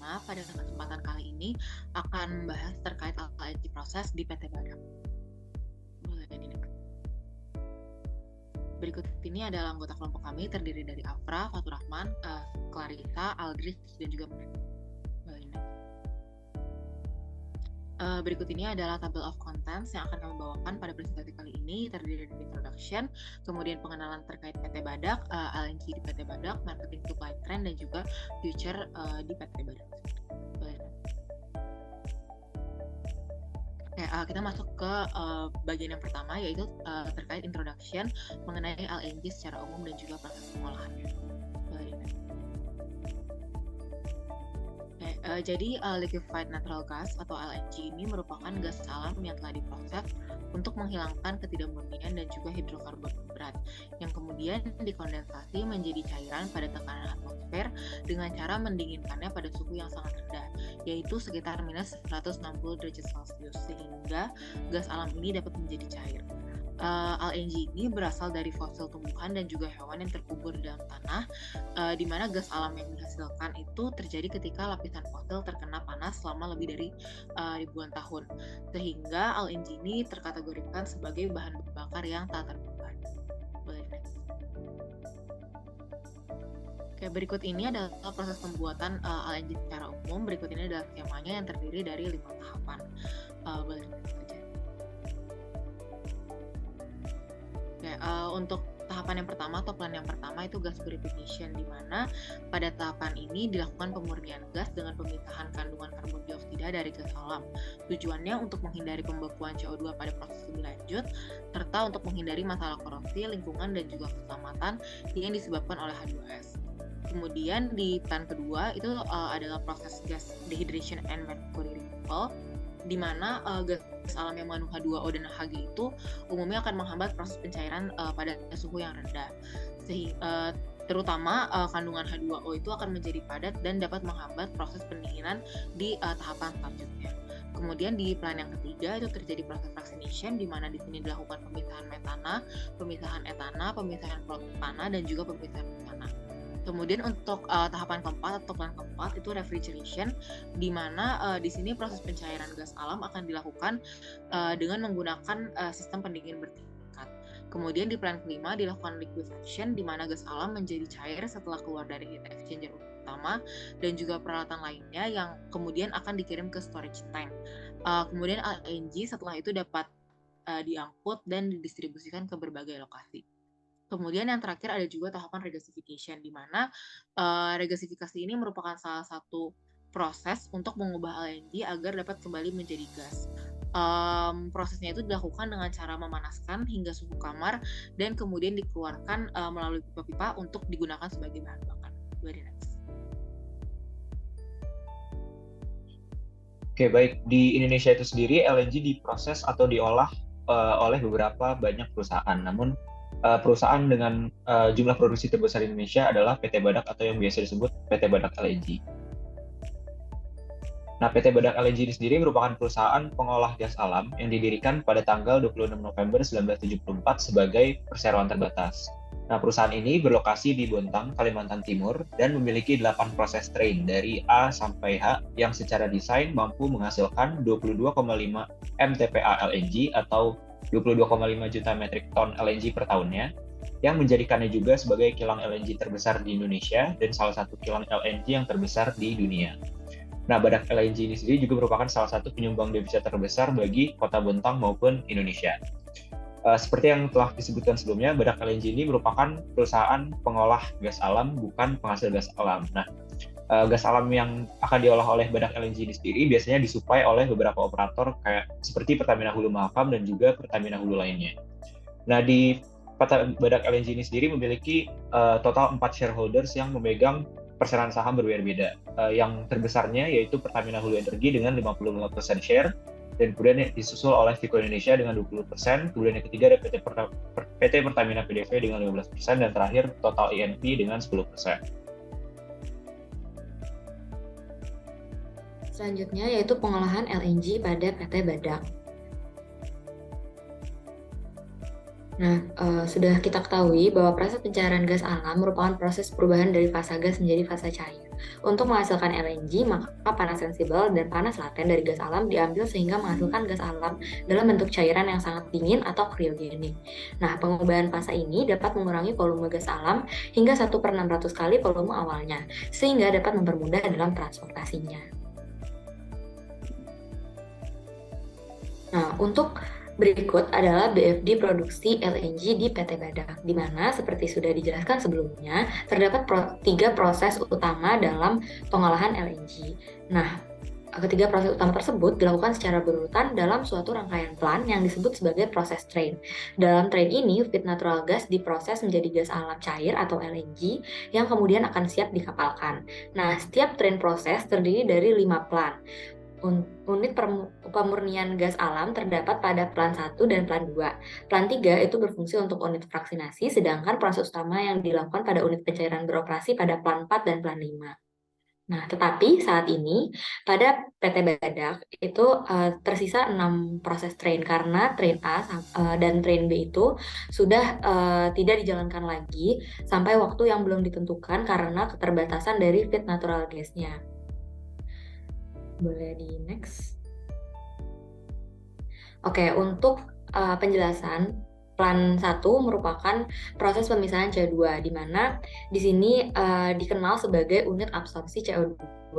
mana pada kesempatan kali ini akan membahas terkait LNG proses di PT Badak. Boleh di-next. Berikut ini adalah anggota kelompok kami terdiri dari Afra, Fatur Rahman, Clarissa, Aldris, dan juga Boleh di-next. Berikut ini adalah table of contents yang akan kami bawakan pada presentasi kali ini, terdiri dari introduction, kemudian pengenalan terkait PT Badak, LNG di PT Badak, marketing supply trend, dan juga future di PT Badak. Kita masuk ke bagian yang pertama, yaitu terkait introduction mengenai LNG secara umum dan juga proses pengolahannya. Jadi liquefied natural gas atau LNG ini merupakan gas alam yang telah diproses untuk menghilangkan ketidakmurnian dan juga hidrokarbon berat yang kemudian dikondensasi menjadi cairan pada tekanan atmosfer dengan cara mendinginkannya pada suhu yang sangat rendah, yaitu sekitar minus 160 derajat Celcius, sehingga gas alam ini dapat menjadi cair. LNG ini berasal dari fosil tumbuhan dan juga hewan yang terkubur di dalam tanah, di mana gas alam yang dihasilkan itu terjadi ketika lapisan fosil terkena panas selama lebih dari ribuan tahun, sehingga LNG ini terkategorikan sebagai bahan bakar yang tak terbarukan. Oke, berikut ini adalah proses pembuatan LNG secara umum. Berikut ini adalah skemanya yang terdiri dari 5 tahapan. Untuk tahapan yang pertama atau plan yang pertama itu gas purification, di mana pada tahapan ini dilakukan pemurnian gas dengan pemisahan kandungan karbon dioksida dari gas alam. Tujuannya untuk menghindari pembekuan CO2 pada proses lebih lanjut, serta untuk menghindari masalah korosi, lingkungan, dan juga keselamatan yang disebabkan oleh H2S. Kemudian di plan kedua itu adalah proses gas dehydration and mercury removal, di mana gas alam yang mengandung H2O dan Hg itu umumnya akan menghambat proses pencairan pada suhu yang rendah. Terutama kandungan H2O itu akan menjadi padat dan dapat menghambat proses pendinginan di tahapan selanjutnya. Kemudian di plan yang ketiga itu terjadi proses fractionation, di mana di sini dilakukan pemisahan metana, pemisahan etana, pemisahan propana, dan juga pemisahan butana. Kemudian untuk tahapan keempat atau plan keempat itu refrigeration, di mana di sini proses pencairan gas alam akan dilakukan dengan menggunakan sistem pendingin bertingkat. Kemudian di plan kelima dilakukan liquefaction, di mana gas alam menjadi cair setelah keluar dari heat exchanger utama dan juga peralatan lainnya yang kemudian akan dikirim ke storage tank. Kemudian LNG setelah itu dapat diangkut dan didistribusikan ke berbagai lokasi. Kemudian yang terakhir ada juga tahapan regasification, di mana regasifikasi ini merupakan salah satu proses untuk mengubah LNG agar dapat kembali menjadi gas. Prosesnya itu dilakukan dengan cara memanaskan hingga suhu kamar dan kemudian dikeluarkan melalui pipa-pipa untuk digunakan sebagai bahan bakar. Oke, baik. Di Indonesia itu sendiri LNG diproses atau diolah oleh beberapa banyak perusahaan. Namun perusahaan dengan jumlah produksi terbesar di Indonesia adalah PT Badak atau yang biasa disebut PT Badak LNG. Nah, PT Badak LNG ini sendiri merupakan perusahaan pengolah gas alam yang didirikan pada tanggal 26 November 1974 sebagai perseroan terbatas. Nah, perusahaan ini berlokasi di Bontang, Kalimantan Timur, dan memiliki 8 proses train dari A sampai H yang secara desain mampu menghasilkan 22,5 MTPA LNG atau 22,5 juta metrik ton LNG per tahunnya, yang menjadikannya juga sebagai kilang LNG terbesar di Indonesia dan salah satu kilang LNG yang terbesar di dunia. Nah, Badak LNG ini sendiri juga merupakan salah satu penyumbang devisa terbesar bagi Kota Bontang maupun Indonesia. Seperti yang telah disebutkan sebelumnya, Badak LNG ini merupakan perusahaan pengolah gas alam, bukan penghasil gas alam. Nah, gas alam yang akan diolah oleh Badak LNG ini sendiri biasanya disuplai oleh beberapa operator kayak seperti Pertamina Hulu Mahakam dan juga Pertamina Hulu lainnya. Nah, di Badak LNG ini sendiri memiliki total 4 shareholders yang memegang persenan saham berbeda-beda. Yang terbesarnya yaitu Pertamina Hulu Energi dengan 55% share, dan kemudian disusul oleh Vico Indonesia dengan 20%, kemudian yang ketiga ada PT Pertamina PDV dengan 15%, dan terakhir Total INP dengan 10%. Selanjutnya yaitu pengolahan LNG pada PT Badak. Nah, sudah kita ketahui bahwa proses pencairan gas alam merupakan proses perubahan dari fasa gas menjadi fasa cair. Untuk menghasilkan LNG, maka panas sensibel dan panas laten dari gas alam diambil sehingga menghasilkan gas alam dalam bentuk cairan yang sangat dingin atau kriogenik. Nah, pengubahan fase ini dapat mengurangi volume gas alam hingga 1/600 kali volume awalnya, sehingga dapat mempermudah dalam transportasinya. Nah, untuk berikut adalah BFD produksi LNG di PT Badak, di mana seperti sudah dijelaskan sebelumnya, terdapat 3 proses utama dalam pengolahan LNG. Nah, ketiga proses utama tersebut dilakukan secara berurutan dalam suatu rangkaian plan yang disebut sebagai proses train. Dalam train ini, feed natural gas diproses menjadi gas alam cair atau LNG yang kemudian akan siap dikapalkan. Nah, setiap train proses terdiri dari 5 plan. Unit pemurnian gas alam terdapat pada plan 1 dan plan 2. Plan 3 itu berfungsi untuk unit fraksinasi, sedangkan proses utama yang dilakukan pada unit pencairan beroperasi pada plan 4 dan plan 5. Nah, tetapi saat ini pada PT Badak itu tersisa 6 proses train karena train A dan train B itu sudah tidak dijalankan lagi sampai waktu yang belum ditentukan karena keterbatasan dari feed natural gas-nya. Boleh di next. Oke, untuk penjelasan, plan 1 merupakan proses pemisahan CO2, di mana di sini dikenal sebagai unit absorpsi CO2,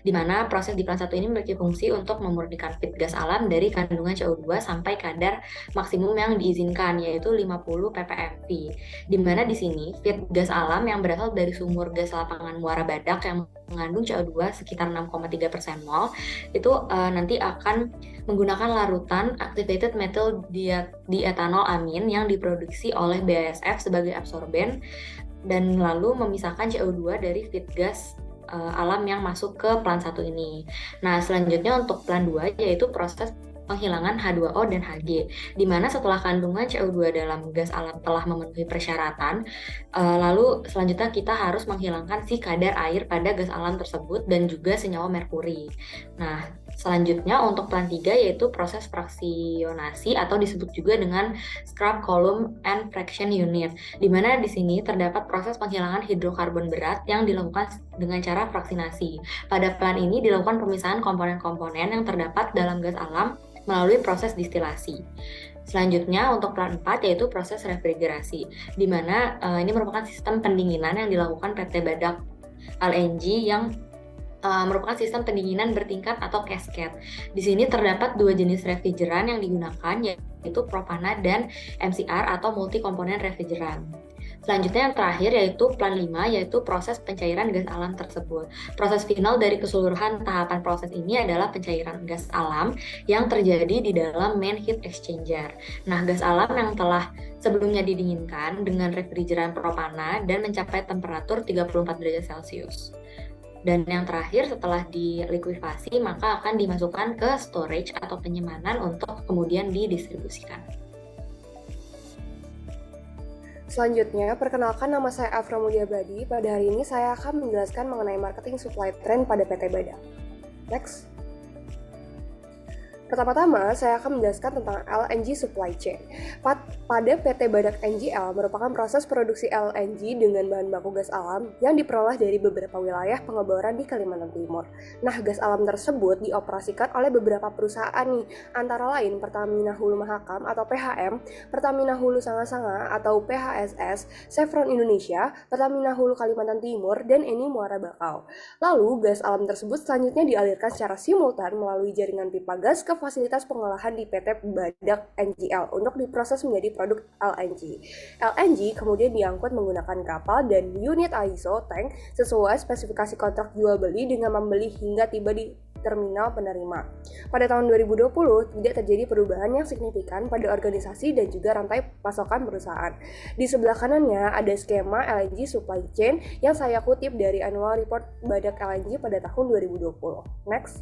di mana proses di plan 1 ini memiliki fungsi untuk memurnikan feed gas alam dari kandungan CO2 sampai kadar maksimum yang diizinkan, yaitu 50 ppmv. Di mana di sini feed gas alam yang berasal dari sumur gas lapangan Muara Badak yang mengandung CO2 sekitar 6,3% mol, itu nanti akan menggunakan larutan activated methyl diethanol amin yang diproduksi oleh BASF sebagai absorben dan lalu memisahkan CO2 dari feed gas alam yang masuk ke plan 1 ini. Nah, selanjutnya untuk plan 2 yaitu proses penghilangan H2O dan Hg, di mana setelah kandungan CO2 dalam gas alam telah memenuhi persyaratan, lalu selanjutnya kita harus menghilangkan si kadar air pada gas alam tersebut dan juga senyawa merkuri. Nah, selanjutnya untuk plan 3 yaitu proses fraksionasi atau disebut juga dengan scrap column and fraction unit, di mana di sini terdapat proses penghilangan hidrokarbon berat yang dilakukan dengan cara fraksinasi. Pada plan ini dilakukan pemisahan komponen-komponen yang terdapat dalam gas alam melalui proses distilasi. Selanjutnya untuk plan 4 yaitu proses refrigerasi, di mana ini merupakan sistem pendinginan yang dilakukan PT Badak LNG yang merupakan sistem pendinginan bertingkat atau cascade. Di sini terdapat 2 jenis refrigeran yang digunakan, yaitu propana dan MCR atau multi komponen refrigeran. Selanjutnya yang terakhir yaitu plan 5, yaitu proses pencairan gas alam tersebut. Proses final dari keseluruhan tahapan proses ini adalah pencairan gas alam yang terjadi di dalam main heat exchanger. Nah, gas alam yang telah sebelumnya didinginkan dengan refrigeran propana dan mencapai temperatur 34 derajat Celcius. Dan yang terakhir setelah dilikuifasi maka akan dimasukkan ke storage atau penyimpanan untuk kemudian didistribusikan. Selanjutnya, perkenalkan nama saya Afra Mulyabadi. Pada hari ini saya akan menjelaskan mengenai marketing supply chain pada PT Badak. Next. Pertama-tama, saya akan menjelaskan tentang LNG supply chain. Pada PT Badak NGL merupakan proses produksi LNG dengan bahan baku gas alam yang diperoleh dari beberapa wilayah pengeboran di Kalimantan Timur. Nah, gas alam tersebut dioperasikan oleh beberapa perusahaan nih, antara lain Pertamina Hulu Mahakam atau PHM, Pertamina Hulu Sanga-Sanga atau PHSS, Chevron Indonesia, Pertamina Hulu Kalimantan Timur, dan Eni Muara Bakau. Lalu, gas alam tersebut selanjutnya dialirkan secara simultan melalui jaringan pipa gas ke fasilitas pengolahan di PT Badak NGL untuk diproses menjadi produk LNG. LNG kemudian diangkut menggunakan kapal dan unit ISO tank sesuai spesifikasi kontrak jual beli dengan membeli hingga tiba di terminal penerima. Pada tahun 2020 tidak terjadi perubahan yang signifikan pada organisasi dan juga rantai pasokan perusahaan. Di sebelah kanannya ada skema LNG supply chain yang saya kutip dari annual report Badak LNG pada tahun 2020. Next.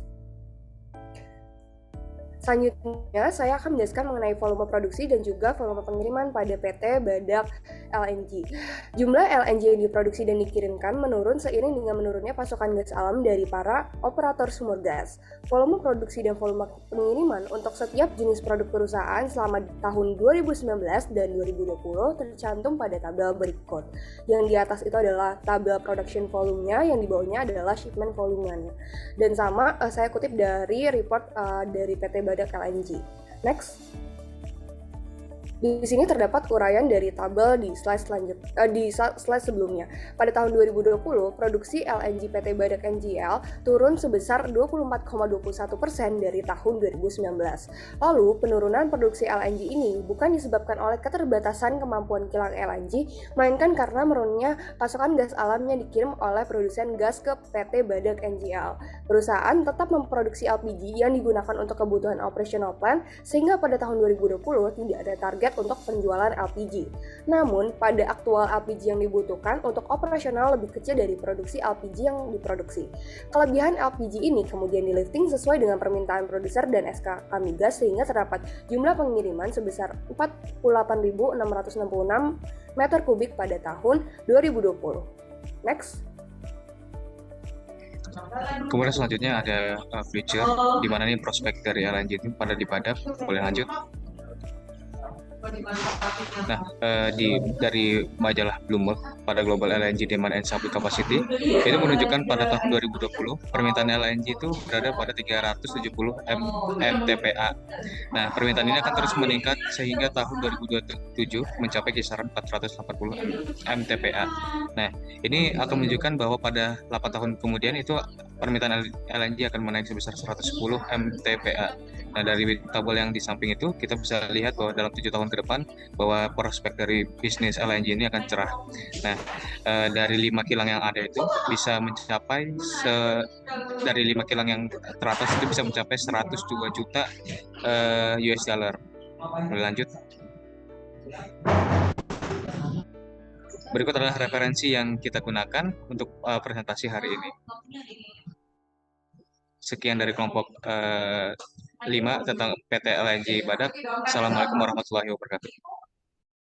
Selanjutnya, saya akan menjelaskan mengenai volume produksi dan juga volume pengiriman pada PT Badak LNG. Jumlah LNG yang diproduksi dan dikirimkan menurun seiring dengan menurunnya pasokan gas alam dari para operator sumur gas. Volume produksi dan volume pengiriman untuk setiap jenis produk perusahaan selama tahun 2019 dan 2020 tercantum pada tabel berikut. Yang di atas itu adalah tabel production volume-nya, yang di bawahnya adalah shipment volume-nya. Dan sama, saya kutip dari report dari PT Badak LNG. Next. Di sini terdapat uraian dari tabel di slide sebelumnya. Pada tahun 2020, produksi LNG PT Badak NGL turun sebesar 24,21% dari tahun 2019. Lalu, penurunan produksi LNG ini bukan disebabkan oleh keterbatasan kemampuan kilang LNG, melainkan karena menurunnya pasokan gas alam yang dikirim oleh produsen gas ke PT Badak NGL. Perusahaan tetap memproduksi LPG yang digunakan untuk kebutuhan operational plant, sehingga pada tahun 2020 tidak ada target untuk penjualan LPG. Namun, pada aktual LPG yang dibutuhkan untuk operasional lebih kecil dari produksi LPG yang diproduksi. Kelebihan LPG ini kemudian di-lifting sesuai dengan permintaan produser dan SK Migas, sehingga terdapat jumlah pengiriman sebesar 48.666 meter kubik pada tahun 2020. Next. Kemudian selanjutnya ada future, di mana nih prospek dari LNG itu pada di Badak. Boleh lanjut? Nah, dari majalah Bloomberg pada Global LNG Demand and Supply Capacity itu menunjukkan pada tahun 2020 permintaan LNG itu berada pada 370 mtpa. Nah, permintaan ini akan terus meningkat sehingga tahun 2027 mencapai kisaran 480 mtpa. Nah, ini akan menunjukkan bahwa pada 8 tahun kemudian itu permintaan LNG akan menaik sebesar 110 mtpa. Nah, dari tabel yang di samping itu kita bisa lihat bahwa dalam 7 tahun ke depan bahwa prospek dari bisnis LNG ini akan cerah. Nah, dari 5 kilang yang ada itu bisa mencapai dari 5 kilang yang teratas itu bisa mencapai 102 juta US dollar. Boleh lanjut? Berikut adalah referensi yang kita gunakan untuk presentasi hari ini. Sekian dari kelompok 5 tentang PT LNG Badak. Assalamualaikum warahmatullahi wabarakatuh.